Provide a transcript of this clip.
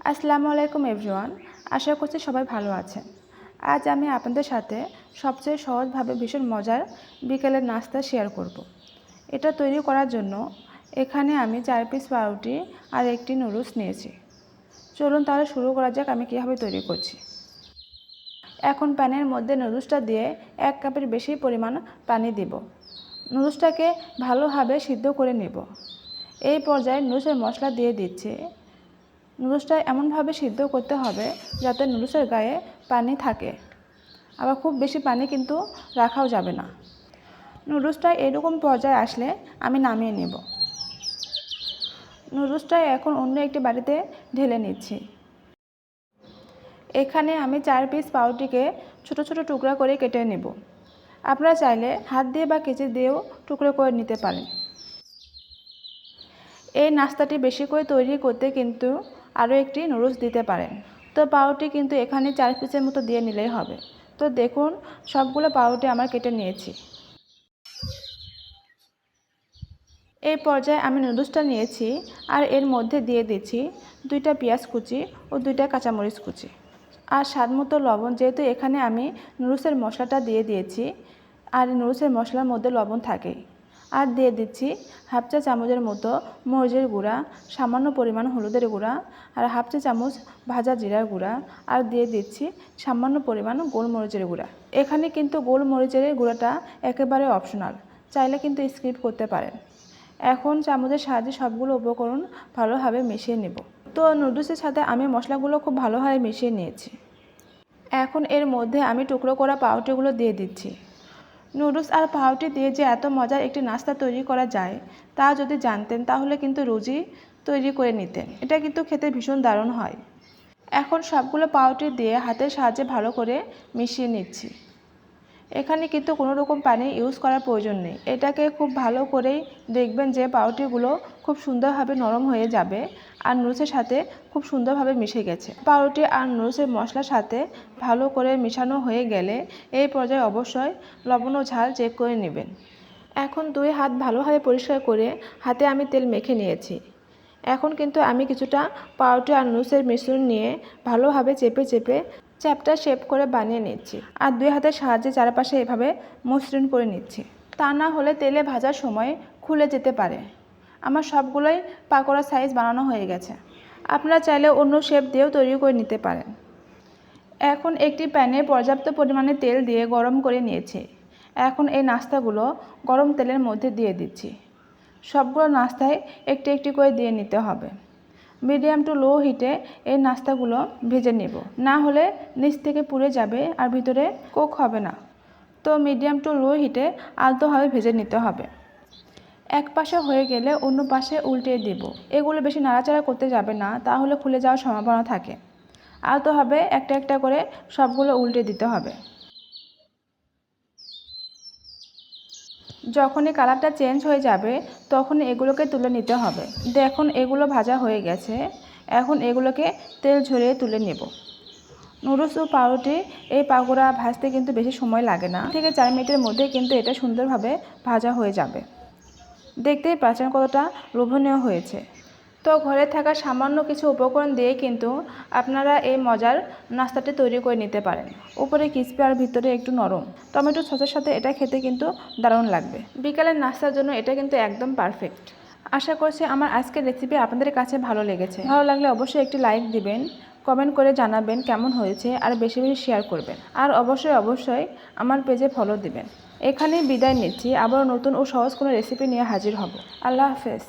আসসালামু আলাইকুম এভরিওয়ান। আশা করছি সবাই ভালো আছেন। আজ আমি আপনাদের সাথে সবচেয়ে সহজভাবে ভীষণ মজার বিকেলের নাস্তা শেয়ার করব। এটা তৈরি করার জন্য এখানে আমি 4 পিস পাউরুটি আর একটি নুডলস নিয়েছি। চলুন তাহলে শুরু করা যাক আমি কীভাবে তৈরি করছি। এখন প্যানের মধ্যে নুডলসটা দিয়ে 1 কাপের বেশি পরিমাণ পানি দিব। নুডলসটাকে ভালোভাবে সিদ্ধ করে নেব। এই পর্যায়ে নুডলসের মশলা দিয়ে দিচ্ছি। নুডলসটা এমনভাবে সিদ্ধ করতে হবে যাতে নুডলসের গায়ে পানি থাকে, আবার খুব বেশি পানি কিন্তু রাখাও যাবে না। নুডলসটা এরকম পর্যায়ে আসলে আমি নামিয়ে নেব। নুডলসটা এখন অন্য একটি বাটিতে ঢেলে নিচ্ছি। এখানে আমি 4 পিস পাউরুটিকে ছোট ছোট টুকরা করে কেটে নেব। আপনারা চাইলে হাত দিয়ে বা কেচি দিয়েও টুকরো করে নিতে পারেন। এই নাস্তাটি বেশি করে তৈরি করতে কিন্তু আরও একটি নুডলস দিতে পারেন। তো পাউরুটি কিন্তু এখানে 4 পিসের মতো দিয়ে নিলেই হবে। তো দেখুন সবগুলো পাউরুটি আমার কেটে নিয়েছি। এই পর্যায়ে আমি নুডলসটা নিয়েছি আর এর মধ্যে দিয়ে দিচ্ছি 2টা পেঁয়াজ কুচি ও 2টা কাঁচামরিচ কুচি আর স্বাদমতো লবণ। যেহেতু এখানে আমি নুডলসের মশলাটা দিয়ে দিয়েছি আর নুডলসের মশলার মধ্যে লবণ থাকেই। আর দিয়ে দিচ্ছি হাফ চা চামচের মতো মরিচের গুঁড়া, সামান্য পরিমাণ হলুদের গুঁড়া আর হাফ চা চামচ ভাজা জিরার গুঁড়া আর দিয়ে দিচ্ছি সামান্য পরিমাণ গোলমরিচের গুঁড়া। এখানে কিন্তু গোলমরিচের গুঁড়াটা একেবারে অপশনাল, চাইলে কিন্তু স্কিপ করতে পারেন। এখন চামচের সাহায্যে সবগুলো উপকরণ ভালোভাবে মিশিয়ে নেব। তো নুডলসের সাথে আমি মশলাগুলো খুব ভালোভাবে মিশিয়ে নিয়েছি। এখন এর মধ্যে আমি টুকরো করা পাউরুটিগুলো দিয়ে দিচ্ছি। নুডলস আর পাউরুটি দিয়ে যে এত মজার একটি নাস্তা তৈরি করা যায় তা যদি জানতেন তাহলে কিন্তু রোজই তৈরি করে নিতেন। এটা কিন্তু খেতে ভীষণ দারুণ হয়। এখন সবগুলো পাউরুটি দিয়ে হাতের সাহায্যে ভালো করে মিশিয়ে নিচ্ছি। এখানে কিন্তু কোনো রকম পানি ইউজ করার প্রয়োজন নেই। এটাকে খুব ভালো করেই দেখবেন যে পাউরুটিগুলো খুব সুন্দরভাবে নরম হয়ে যাবে আর নুডলসের সাথে খুব সুন্দরভাবে মিশে গেছে। পাউরুটি আর নুডলসের মশলার সাথে ভালো করে মিশানো হয়ে গেলে এই পর্যায়ে অবশ্যই লবণ ও ঝাল চেক করে নেবেন। এখন 2 হাত ভালোভাবে পরিষ্কার করে হাতে আমি তেল মেখে নিয়েছি। এখন কিন্তু আমি কিছুটা পাউরুটি আর নুডলসের মিশ্রণ নিয়ে ভালোভাবে চেপে চেপে চ্যাপটা শেপ করে বানিয়ে নিচ্ছি আর 2 হাতের সাহায্যে চারপাশে এভাবে মসৃণ করে নিচ্ছি। তা না হলে তেলে ভাজার সময় খুলে যেতে পারে। আমার সবগুলোই পাকোড়া সাইজ বানানো হয়ে গেছে। আপনারা চাইলে অন্য শেপ দিয়েও তৈরি করে নিতে পারেন। এখন একটি প্যানে পর্যাপ্ত পরিমাণে তেল দিয়ে গরম করে নিয়েছি। এখন এই নাস্তাগুলো গরম তেলের মধ্যে দিয়ে দিচ্ছি। সবগুলো নাস্তায় একটি একটি করে দিয়ে নিতে হবে। মিডিয়াম টু লো হিটে এই নাস্তাগুলো ভেজে নেব, না হলে নিচ থেকে পুড়ে যাবে আর ভিতরে কুক হবে না। তো মিডিয়াম টু লো হিটে আলতোভাবে ভেজে নিতে হবে। এক পাশে হয়ে গেলে অন্য পাশে উল্টে দেব। এগুলো বেশি নাড়াচাড়া করতে যাবে না, তাহলে খুলে যাওয়ার সম্ভাবনা থাকে। আলতোভাবে একটা একটা করে সবগুলো উল্টে দিতে হবে। যখনই কালারটা চেঞ্জ হয়ে যাবে তখন এগুলোকে তুলে নিতে হবে। দেখুন এগুলো ভাজা হয়ে গেছে। এখন এগুলোকে তেল ঝরিয়ে তুলে নেব। নুডলস ও পাউরুটি এই পাকোড়া ভাজতে কিন্তু বেশি সময় লাগে না, 3 থেকে 4 মিনিটের মধ্যে কিন্তু এটা সুন্দরভাবে ভাজা হয়ে যাবে। দেখতেই পাচ্ছেন কতটা লোভনীয় হয়েছে। তো ঘরে থাকা সামান্য কিছু উপকরণ দিয়ে কিন্তু আপনারা এই মজার নাস্তাটি তৈরি করে নিতে পারেন। উপরে ক্রিসপি আর ভিতরে একটু নরম। টমেটো সসের সাথে এটা খেতে কিন্তু দারুণ লাগবে। বিকালের নাস্তার জন্য এটা কিন্তু একদম পারফেক্ট। আশা করছি আমার আজকের রেসিপি আপনাদের কাছে ভালো লেগেছে। ভালো লাগলে অবশ্যই একটি লাইক দিবেন, কমেন্ট করে জানাবেন কেমন হয়েছে আর বেশি বেশি শেয়ার করবেন। আর অবশ্যই আমার পেজে ফলো দিবেন। এখানেই বিদায় নিচ্ছি। আবারও নতুন ও সহজ কোনো রেসিপি নিয়ে হাজির হব। আল্লাহ হাফেজ।